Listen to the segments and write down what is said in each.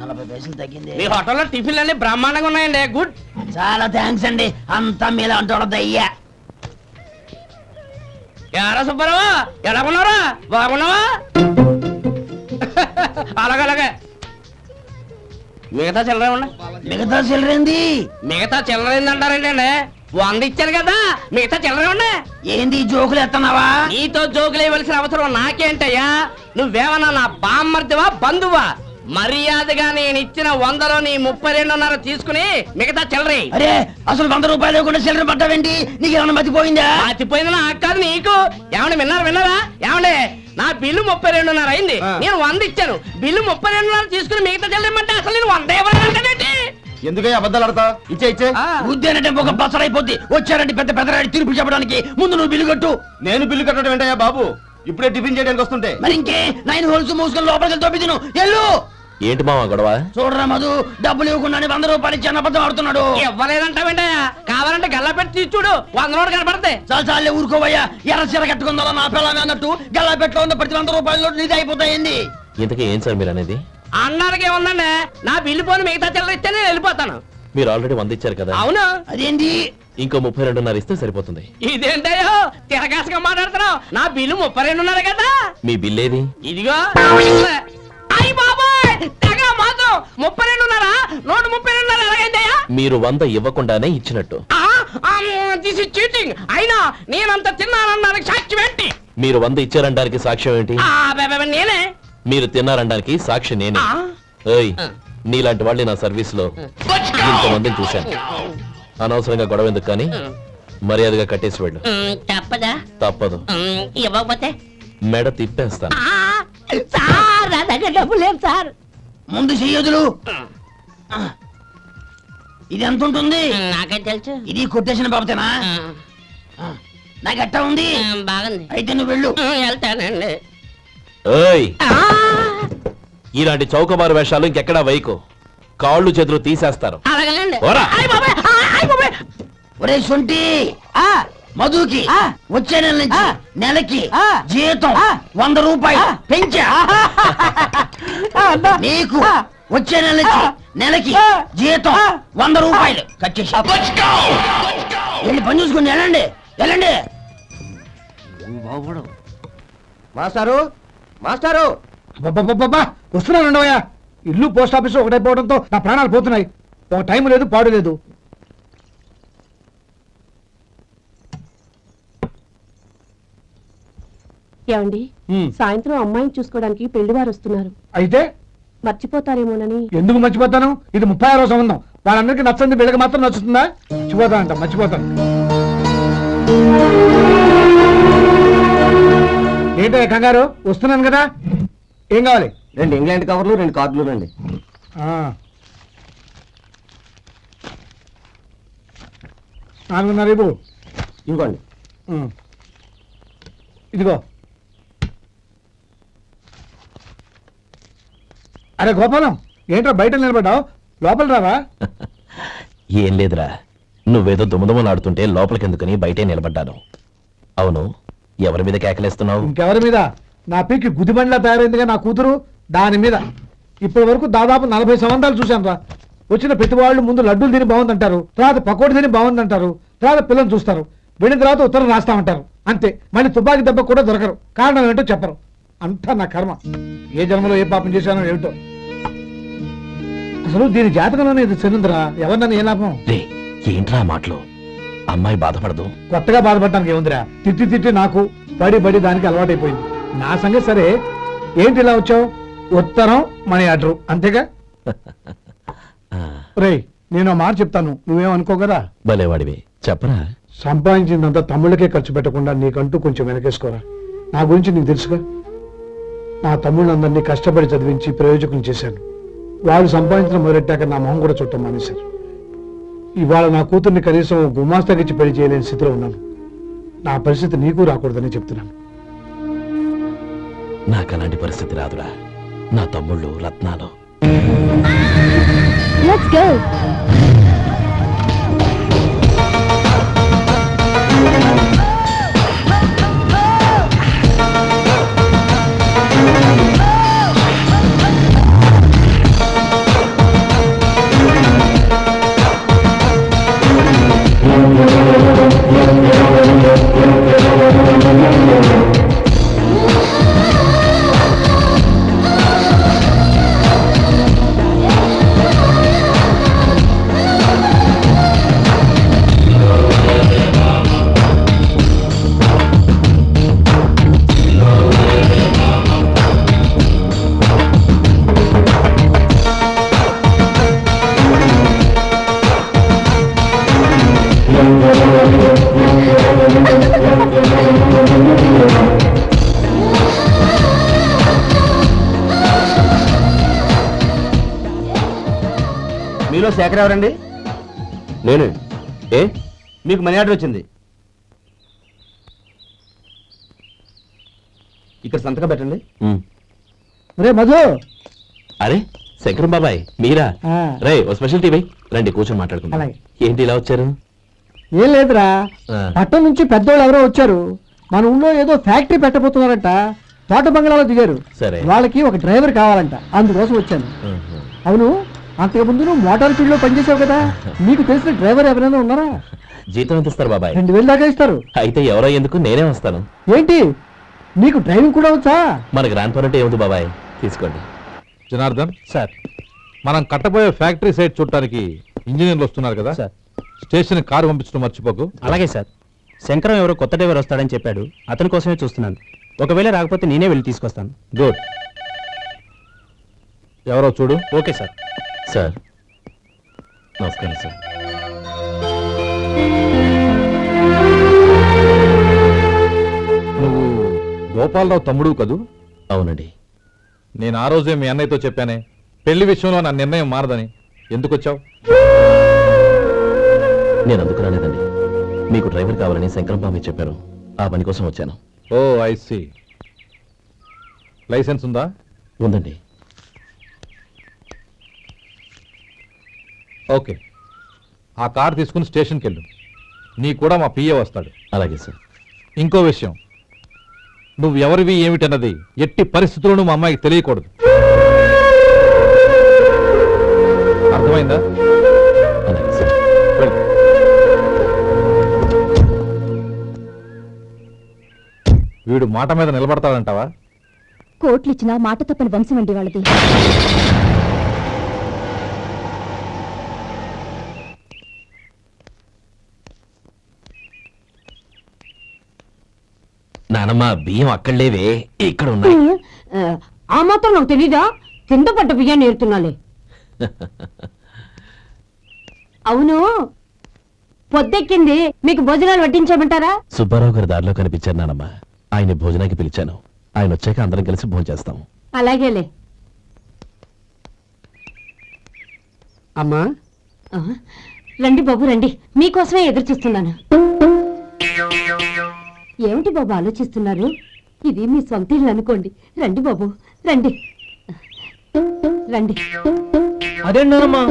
40 పైసలు తగ్గింది. మీ హోటల్లో టిఫిన్లు అన్ని బ్రహ్మాండంగా ఉన్నాయండి. గుడ్. చాలా థ్యాంక్స్ అండి. అంతా మీలా అంటాడు అయ్యా. ఎరా సుబ్బారావు, ఎలా ఉన్నారా? బాగున్నావా? అలాగే మిగతా చిల్లర ఉన్నా. మిగతా చిల్లరేంది? మిగతా చిల్లరేంది అంటారండి అండి. 100 ఇచ్చారు కదా, మిగతా చిల్లర ఉన్నా. ఏంది జోకులు ఎత్తన్నావా? నీతో జోకులు ఇవ్వాల్సిన అవసరం నాకేంటయ్యా? నువ్వేమన్నా నా బామ్మర్దివా, బంధువా? మర్యాదగా నేను ఇచ్చిన 100లో నీ 32.5 తీసుకుని మిగతా చిల్లరి. అరే అసలు 100 రూపాయలు కూడా చిల్లర పడ్డావేంటి? నీకు ఏమన్నా మతిపోయిందా? మతిపోయింది నాకు కాదు, నీకు. ఏమండి విన్నారా? ఏమండి, నా బిల్లు 32.5 అయింది. నేను 100 ఇచ్చాను. బిల్లు 32.5 తీసుకుని మిగతా చెల్లిమంటే అసలు నేను 100 ఇవ్వాలంటే ఎందుకయ్యా అబద్ధాలు ఆడతా? ఇచ్చే ఉద్యానంటే ఒక బసరైపోద్ది. వచ్చారంటే పెద్ద పెద్దరాడి తీర్పు చెప్పడానికి ముందు నువ్వు బిల్లు కట్టు. నేను బిల్లు కట్టడం ఏంటయ్యా బాబు? ఇప్పుడే టిఫిన్ చేయడానికి వస్తుంటే. మరి ఇంకే 9 హోల్స్ మూసుకొని లోపలికి తోపి తిను. ఎల్లు. ఏంటి మావా గొడవ? చూడరా మధు, డబ్బులు ఇవ్వకుండా 100 రూపాయలు ఇచ్చి అబద్ధం ఆడుతున్నాడు. ఇవ్వలేదంటావేంటయ్యా? కావాలంటే గల్లా పెట్టి తీసి చూడు, 100 నోటు కనపడతాయి. చాలే ఊరుకోవయ్యా. ఎర్ర చీర కట్టుకుందా నా పిల్లమే అన్నట్టు గల్లా పెట్టులో ఉన్న ప్రతి 100 రూపాయలు నీది అయిపోతాయింది. ఇంతకీ ఏం సార్ మీరు అనేది? అన్నానికి ఏముందండి, నా బిల్లు పోని మిగతా చిల్లర ఇస్తే నేను వెళ్ళిపోతాను. మీరు ఆల్రెడీ 100 ఇచ్చారు కదా. అవును. అదేంటి? ఇంకో 32.5 ఇస్తే సరిపోతుంది. ఇదేంటయ్యో తిరగాసుగా మాట్లాడుతున్నావు? నా బిల్లు 32.5 కదా. మీ బిల్ ఏది? ఇదిగో. అయ్య బాబాయ్, తెగ మాత్రం 32.5 నోటు 32.5 ఎలాగైందయ్యా? మీరు 100 ఇవ్వకుండానే ఇచ్చినట్టు. This is cheating. అయినా నేనంత తిన్నానన్నానికి సాక్ష్యం ఏంటి? మీరు 100 ఇచ్చారనడానికి సాక్ష్యం ఏంటి? నేనే. మీరు తిన్నారనడానికి సాక్షి నేనే. ఏయ్, నీలాంటి వాళ్ళని నా సర్వీస్ లో ఇంతమందిని చూశాను. అనవసరంగా గొడవ ఎందుకు కానీ మర్యాదగా కట్టేసి వెళ్ళు. తప్పదా? తప్పదు. ఇవ్వకపోతే మెడ తిప్పేస్తాను. సార్ నా దగ్గర డబ్బు లేదు సార్. ముందు చెయ్యదులు. ఇది ఎంత ఉంటుంది? నాకే తెలుసు. ఇది కొట్టేసిన బాబతేనా? నాకు ఎట్టా ఉంది? బాగుంది. అయితే నువ్వు వెళ్ళు. వెళ్తానండి. ఏయ్, ఇలాంటి చౌకబారు వేషాలు ఇంకెక్కడా వైకు. కాళ్ళు చేతులు తీసేస్తారు. అలాగేనండి. ఒరే సొంటి, మధుకి వచ్చే నెల నుంచి నెలకి జీతం 100 రూపాయలు పెంచా. నీకు వచ్చే నెల నుంచి నెలకి జీతం 100 రూపాయలు కట్ చేసి వెళ్ళి పని చూసుకుని వెళ్ళండి. మాస్టారు మాస్టారు వస్తున్నాను ఉండవయ్యా. ఇల్లు పోస్ట్ ఆఫీసు ఒకటైపోవడంతో నా ప్రాణాలు పోతున్నాయి. ఒక టైం లేదు, పాడు లేదు. ఏమండి, సాయంత్రం అమ్మాయిని చూసుకోవడానికి పెళ్లివారు వస్తున్నారు. అయితే మర్చిపోతారేమోనని. ఎందుకు మర్చిపోతాను? ఇది 36వ సంబంధం. వాళ్ళందరికీ నచ్చంది వీళ్ళకి మాత్రం నచ్చుతుందా? మర్చిపోతాను. ఏంటో కంగారు? వస్తున్నాను కదా. ఏం కావాలి? 2 ఇంగ్లాండ్ కవర్లు 2 కార్డులు రండి. 4:30 ఇవ్వు. ఇవ్వండి. ఇదిగో. అరే గోపాలం, ఏంట్రా బయట నిలబడ్డావు? లోపల రావా? ఏం లేదురా, నువ్వేదో దుమదుమలాడుతుంటే లోపలికెందుకని బయటే నిలబడ్డాను. అవును, ఎవరి మీద కేకలేస్తున్నావు? ఇంకెవరి మీద? నా పీకి గుదిబండ్లా తయారైందిగా నా కూతురు, దాని మీద. ఇప్పటి వరకు దాదాపు 40 సంవత్సరాలు చూశాను రా. వచ్చిన ప్రతి వాళ్ళు ముందు లడ్డూలు తిని బాగుందంటారు, తర్వాత పకోడి తిని బాగుందంటారు, తర్వాత పిల్లలు చూస్తారు, వెళ్ళిన తర్వాత ఉత్తరం రాస్తామంటారు. అంతే. మళ్ళీ తుపాకి దెబ్బ కూడా దొరకరు. కారణం ఏంటో చెప్పరు. అంతా నా కర్మ. ఏ జన్మలో ఏ పాపం చేశానో ఏమిటో. అసలు దీని జాతకంలోనే ఇది చెందుందిరా. ఎవరినని ఏ లాభం? ఏంట్రా మాటలు? అమ్మాయి బాధపడదు. కొత్తగా బాధపడటానికి ఏముందిరా? తిట్టి నాకు బడి దానికి అలవాటైపోయింది. నా సంగతి సరే, ఏంటి ఇలా వచ్చావు? ఉత్తరం మనీ ఆర్డరు అంతేగా? రేయ్, నేను మాట చెప్తాను, నువ్వేమనుకో కదా. భలేవాడివి, చెప్పరా. సంపాదించిందంతా తమ్ముళ్ళకే ఖర్చు పెట్టకుండా నీకంటూ కొంచెం వెనకేసుకోరా. నా గురించి నీకు తెలుసుగా. నా తమ్ముళ్ళందరినీ కష్టపడి చదివించి ప్రయోజకులు చేశాను. వాళ్ళు సంపాదించడం మొదలెట్టాక నా మొహం కూడా చుట్టం మానేశారు. ఇవాళ నా కూతుర్ని కనీసం గుమాస్తాకిచ్చి పెళ్లి చేయలేని స్థితిలో ఉన్నాను. నా పరిస్థితి నీకు రాకూడదని చెప్తున్నాను. నాకు అలాంటి పరిస్థితి రాదురా. నా తమ్ముళ్ళు రత్నాలు. Let's go. మీలో శేఖర్ ఎవరండి? నేనే. ఏ మీకు మనీ ఆర్డర్ వచ్చింది, ఇక్కడ సంతకం పెట్టండి. ఉమ్. రే మధు, అరే శంకరం బాబాయ్ మీరా? ఆ. రే ఓ స్పెషల్ టీవీ రండి కూర్చొని మాట్లాడుకుందాం. అలాగే. ఏంటి ఇలా వచ్చారు? ఏం లేదురా, ఆ. పట్టణం నుంచి పెద్దోళ్ళు ఎవరో వచ్చారు. మన ఊళ్ళో ఏదో ఫ్యాక్టరీ పెట్టబోతున్నారంట. తోట బంగ్లాలో దిగారు. సరే. వాళ్ళకి ఒక డ్రైవర్ కావాలంట, అందుకోసం వచ్చాను. ఉహు. అవును, అంతకుముందు నువ్వు మోటార్ ఫీల్డ్ లో పనిచేసావు కదా, నీకు తెలిసిన డ్రైవర్ ఎవరైనా ఉన్నారా? జీతం ఎంత ఇస్తారు బాబాయ్? 2000 దాకా ఇస్తారు. అయితే ఎవరో ఎందుకు, నేనే వస్తాను. ఏంటి, నీకు డ్రైవింగ్ కూడా వచ్చా? మన గ్రాండ్ పేరెంట్ ఏముంది బాబాయ్, తీసుకోండి. జనార్దన్ సార్, మనం కట్టబోయే ఫ్యాక్టరీ సైట్ చూడటానికి ఇంజనీర్లు వస్తున్నారు కదా సార్. స్టేషన్ కారు పంపించడం మర్చిపోకు. అలాగే సార్. శంకరం ఎవరో కొత్త డ్రైవర్ వస్తాడని చెప్పాడు, అతని కోసమే చూస్తున్నాను. ఒకవేళ రాకపోతే నేనే వెళ్ళి తీసుకొస్తాను. గుడ్. ఎవరో చూడు. Okay sir. సార్ నమస్కారం సార్. నువ్వు గోపాలరావు తమ్ముడు కదూ? అవునండి. నేను ఆ రోజే మీ అన్నయ్యతో చెప్పానే, పెళ్లి విషయంలో నా నిర్ణయం మారదని. ఎందుకు వచ్చావు? నేను అందుకు రాలేదండి, మీకు డ్రైవర్ కావాలని శంకరం బాబాయ్ చెప్పారు, ఆ పని కోసం వచ్చాను. ఓ ఐ సీ. లైసెన్స్ ఉందా? ఉందండి. ఓకే, ఆ కార్ తీసుకుని స్టేషన్కి వెళ్ళు. నీ కూడా మా పిఏ వస్తాడు. అలాగే సార్. ఇంకో విషయం, నువ్వు ఎవరివి ఏమిటన్నది ఎట్టి పరిస్థితుల్లోనూ మా అమ్మాయికి తెలియకూడదు. అర్థమైందా? అలాగే సార్. వెళ్ళు. వీడు మాట మీద నిలబడతాడంటావా? కోట్లు ఇచ్చిన మాట తప్పని వంశం అండి వాళ్ళది. నానమ్మ బియ్యం అక్కడ లేవే, ఇక్కడ ఉన్నాయి. ఆ మాత్రం నాకు తెలీదా? కింద పడ్డ బియ్యాన్ని ఏరుతున్నాలే. అవును, పొద్దెక్కింది, మీకు భోజనాలు వడ్డించమంటారా? సుబ్బారావు గారి దారిలో కనిపించారు నానమ్మ, ఆయన భోజనానికి పిలిచాను. ఆయన వచ్చాక అందరం కలిసి భోజనం చేస్తాం. అలాగేలే. అమ్మా, ఆ, రండి బాబు రండి, మీకోసమే ఎదురు చూస్తున్నాను. ఏమిటి బాబు ఆలోచిస్తున్నారు? ఇది మీ సొంత ఇల్లు అనుకోండి. రండి బాబు రండి రండి. అదేంటమ్మా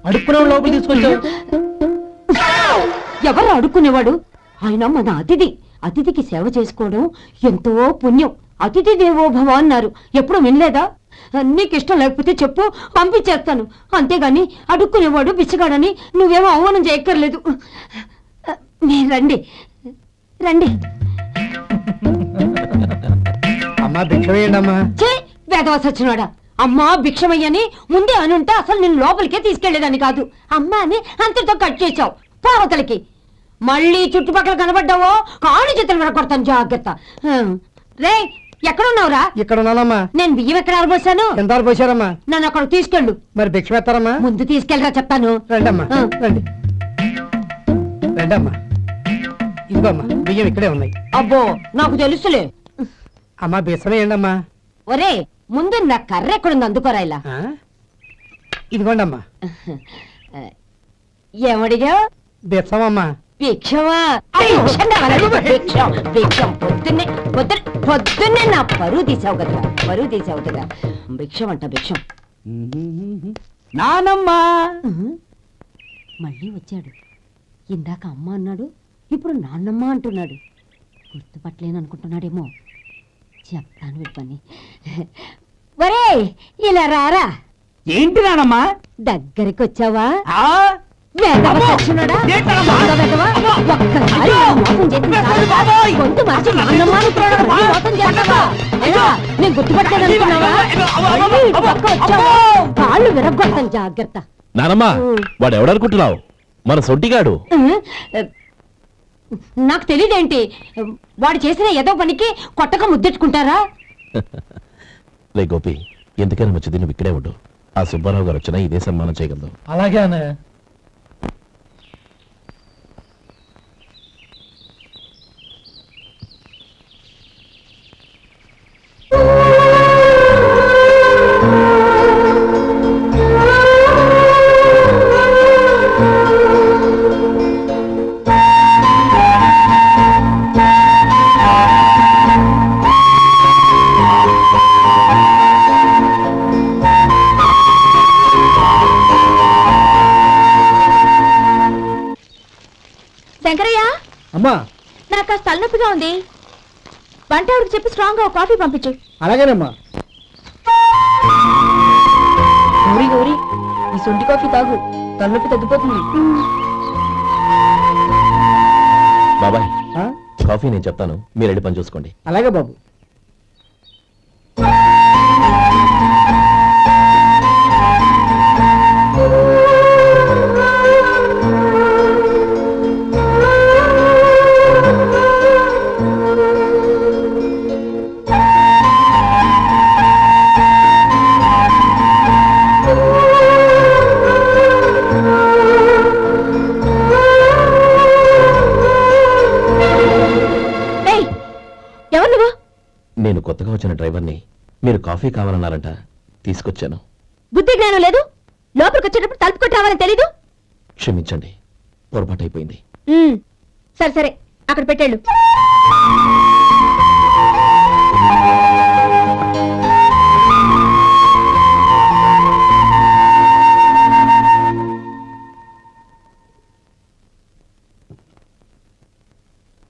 అడుక్కునే లోపల తీసుకొచ్చావు? ఎవరు అడుక్కునేవాడు? ఆయన మన అతిథి. అతిథికి సేవ చేసుకోవడం ఎంతో పుణ్యం. అతిథి దేవో భవ అన్నారు, ఎప్పుడు వినలేదా? నీకు ఇష్టం లేకపోతే చెప్పు, పంపించేస్తాను. అంతేగాని అడుక్కునేవాడు బిచ్చగాడని నువ్వేమో అవమానం చేయక్కర్లేదు. మీరు రండి రండి. అమ్మా భిక్ష వేయండి అమ్మా. చే వేదవ సచ్చినాడా, అమ్మా భిక్షమయ్యని ముందే అనుంటే అసలు నేను లోపలికే తీసుకెళ్లేదని కాదు. అమ్మ అని అంతటితో కట్ చేశావు. పావతలకి మళ్ళీ చుట్టుపక్కల కనబడ్డావో కాళ్ళు చేతులు వినకొడతాను, జాగ్రత్త. రే ఎక్కడున్నావురా? ఇక్కడ ఉన్నానమ్మా. నేను బియ్యం ఎక్కడ ఆరబోసాను? ఎంత పోసారమ్మా? నన్ను అక్కడ తీసుకెళ్ళు. మరి భిక్ష పెడతారమ్మా? ముందు తీసుకెళ్ళరా చెప్తాను. రండమ్మా ఆ. రండి రండమ్మా. ఇదిగోమ్మా బియ్యం ఇక్కడే ఉన్నాయి. అబ్బో నాకు తెలుసులే. అమ్మా బిసం వేయండి అమ్మా. ఒరే ముందు నా కర్ర ఎక్కడుంది, అందుకోరా ఇలా. ఆ? ఇదిగోండమ్మా. ఏమడిగా? బిసం అమ్మా. భిక్షమా? భిక్షం కావాలండి, భిక్షం భిక్షం. పొద్దున్నే నా పరువు తీసావు కదా, పరువు తీసావు కదా. భిక్షం అంట భిక్షం. నానమ్మా. మళ్ళీ వచ్చాడు. ఇందాక అమ్మ అన్నాడు, ఇప్పుడు నాన్నమ్మ అంటున్నాడు. గుర్తుపట్టలేననుకుంటున్నాడేమో. చెప్తాను వీడి పని. ఒరే ఇలా రారా. ఏంటి నానమ్మా? దగ్గరికి వచ్చావా? వేదవ సచ్చినోడా? దొంగ వేదవ. ఒక్కసారి మోసం చేసిన చాలు. గొంతు మార్చి నాన్నమ్మ అనుకున్నాడు, మళ్ళీ మోసం చేస్తావా? ఎలా? నేను గుర్తుపట్టలేదనుకున్నావా? మళ్ళీ ఇటు పక్క వచ్చావా? కాళ్ళు విరగ్గొడతాను, జాగ్రత్త. నానమ్మ వాడు ఎవడనుకుంటున్నావు? మన సొంటిగాడు. నాకు తెలియదేంటి, వాడు చేసిన ఏదో పనికి కొట్టక ముద్దెట్టుకుంటారా? లే గోపి, ఎందుకైనా మంచిది నువ్వు ఇక్కడే ఉండు. ఆ సుబ్బారావు గారు వచ్చినా ఇదే సన్మానం చేయగలదు. అలాగే అన్నయ్య. అమ్మా నాకు కాస్త తలనొప్పిగా ఉంది. వంట ఆవిడకి చెప్పి స్ట్రాంగ్ గా ఒక కాఫీ పంపించు. అలాగేనమ్మా. గౌరీ గౌరీ, ఈ సొంటి కాఫీ తాగు, తలనొప్పి తగ్గిపోతుంది. బాబాయ్ ఆ? కాఫీ నేను చెప్తాను, మీరు వెళ్ళి పని చూసుకోండి. అలాగే బాబు. ఏయ్, ఎవరు నువ్వు? నేను కొత్తగా వచ్చిన డ్రైవర్ని. మీరు కాఫీ కావాలన్నారంట, తీసుకొచ్చాను. బుద్ధి జ్ఞానం లేదు. లోపలికి వచ్చేటప్పుడు తలుపు కొట్టి రావాలని తెలీదు. క్షమించండి, పొరపాటు అయిపోయింది. సరే సరే, అక్కడ పెట్టేళ్ళు.